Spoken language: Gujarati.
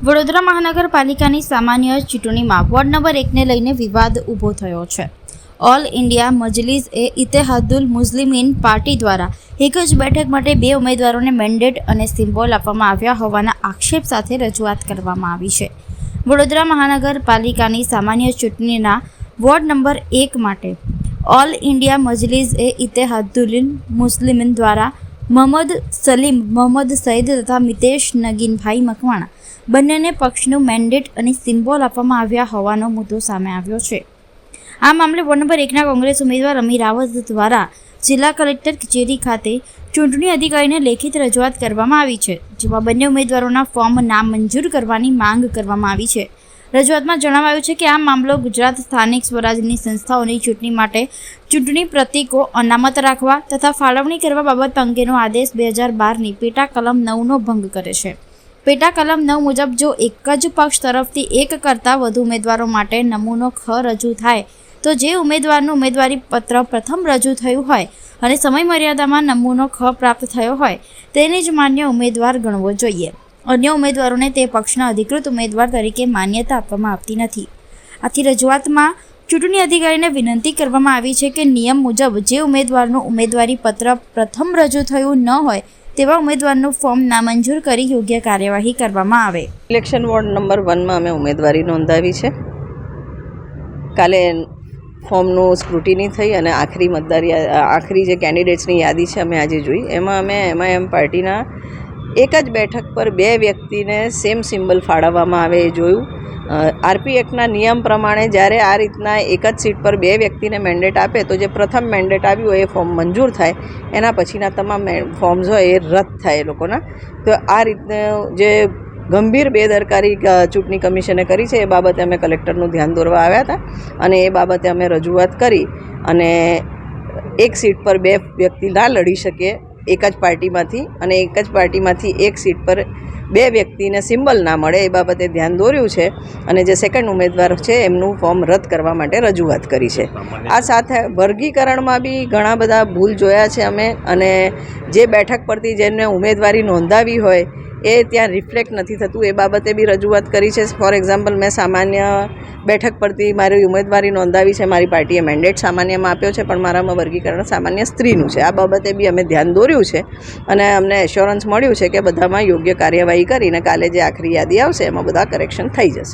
વડોદરા મહાનગરપાલિકાની સામાન્ય ચૂંટણીમાં વોર્ડ નંબર 1ને લઈને વિવાદ ઊભો થયો છે. ઓલ ઇન્ડિયા મજલિસ એ ઇત્તેહાદુલ મુસ્લિમીન પાર્ટી દ્વારા એક જ બેઠક માટે 2 ઉમેદવારોને મેન્ડેટ અને સિમ્બોલ આપવામાં આવ્યા હોવાના આક્ષેપ સાથે રજૂઆત કરવામાં આવી છે. વડોદરા મહાનગરપાલિકાની સામાન્ય ચૂંટણીના વોર્ડ નંબર 1 માટે ઓલ ઇન્ડિયા મજલિસ એ ઇત્તેહાદુલ મુસ્લિમીન દ્વારા મોહમ્મદ સલીમ, મોહમ્મદ સઈદ તથા મિતેશ નગીનભાઈ મકવાણા બંનેને પક્ષનું મેન્ડેટ અને સિમ્બોલ આપવામાં આવ્યા હોવાનો મુદ્દો સામે આવ્યો છે. આ મામલે વોર્ડ નંબર 1ના કોંગ્રેસ ઉમેદવાર અમી રાવત દ્વારા જિલ્લા કલેક્ટર કચેરી ખાતે ચૂંટણી અધિકારીને લેખિત રજૂઆત કરવામાં આવી છે, જેમાં બંને ઉમેદવારોના ફોર્મ નામંજૂર કરવાની માંગ કરવામાં આવી છે. રજૂઆતમાં જણાવાયું છે કે આ મામલો ગુજરાત સ્થાનિક સ્વરાજની સંસ્થાઓની ચૂંટણી માટે ચૂંટણી પ્રતીકો અનામત રાખવા તથા ફાળવણી કરવા બાબત અંગેનો આદેશ 2012ની પેટા કલમ 9નો ભંગ કરે છે. પેટા કલમ 9 મુજબ જો એક જ પક્ષ તરફથી એક કરતાં વધુ ઉમેદવારો માટે નમૂનો ખ રજૂ થાય તો જે ઉમેદવારનું ઉમેદવારી પત્ર પ્રથમ રજૂ થયું હોય અને સમય મર્યાદામાં નમૂનો ખ પ્રાપ્ત થયો હોય તેને જ માન્ય ઉમેદવાર ગણવો જોઈએ. અન્ય ઉમેદવારોને તે પક્ષના અધિકૃત ઉમેદવાર તરીકે માન્યતા આપવામાં આવતી નથી. આથી રજૂઆતમાં ચૂંટણી અધિકારીને વિનંતી કરવામાં આવી છે કે નિયમ મુજબ જે ઉમેદવારનું ઉમેદવારી પત્ર પ્રથમ રજૂ થયું ન હોય તેવા ઉમેદવારનું ફોર્મ નામંજૂર કરી યોગ્ય કાર્યવાહી કરવામાં આવે. ઇલેક્શન વોર્ડ નંબર 1માં અમે ઉમેદવારી નોંધાવી છે. કાલે ફોર્મનું સ્ક્રુટિની થઈ અને આખરી જે કેન્ડિડેટ્સની યાદી છે અમે આજે જોઈ. એમાં અમે MIM પાર્ટીના એક જ બેઠક પર 2 વ્યક્તિને સેમ સિમ્બલ ફાળવવામાં આવે એ જોયું. RP એક્ટના નિયમ પ્રમાણે જ્યારે આ રીતના એક જ સીટ પર 2 વ્યક્તિને મેન્ડેટ આપે તો જે પ્રથમ મેન્ડેટ આવ્યું હોય એ ફોર્મ મંજૂર થાય, એના પછીના તમામ ફોર્મ્સ હોય એ રદ થાય એ લોકોના. તો આ રીતે જે ગંભીર બેદરકારી ચૂંટણી કમિશને કરી છે એ બાબતે અમે કલેક્ટરનું ધ્યાન દોરવા આવ્યા હતા અને એ બાબતે અમે રજૂઆત કરી અને એક સીટ પર 2 વ્યક્તિ ના લડી શકે એક જ પાર્ટીમાંથી અને એક જ પાર્ટીમાંથી એક સીટ પર 2 વ્યક્તિને સિમ્બલ ના મળે એ બાબતે ધ્યાન દોર્યું છે અને જે સેકન્ડ ઉમેદવાર છે એમનું ફોર્મ રદ કરવા માટે રજૂઆત કરી છે. આ સાથે વર્ગીકરણમાં બી ઘણા બધા ભૂલ જોયા છે અમે, અને જે બેઠક પરથી જેમને ઉમેદવારી નોંધાવી હોય એ ત્યાં રિફ્લેક્ટ નથી થતું એ બાબતે બી રજૂઆત કરી છે. ફોર એક્ઝામ્પલ, મેં સામાન્ય બેઠક પરથી મારી ઉમેદવારી નોંધાવી છે, મારી પાર્ટીએ મેન્ડેટ સામાન્યમાં આપ્યો છે, પણ મારામાં વર્ગીકરણ સામાન્ય સ્ત્રીનું છે. આ બાબતે બી અમે ધ્યાન દોર્યું છે અને અમને એશ્યોરન્સ મળ્યું છે કે બધામાં યોગ્ય કાર્યવાહી કરીને કાલે જે આખરી યાદી આવશે એમાં બધા કરેક્શન થઈ જશે.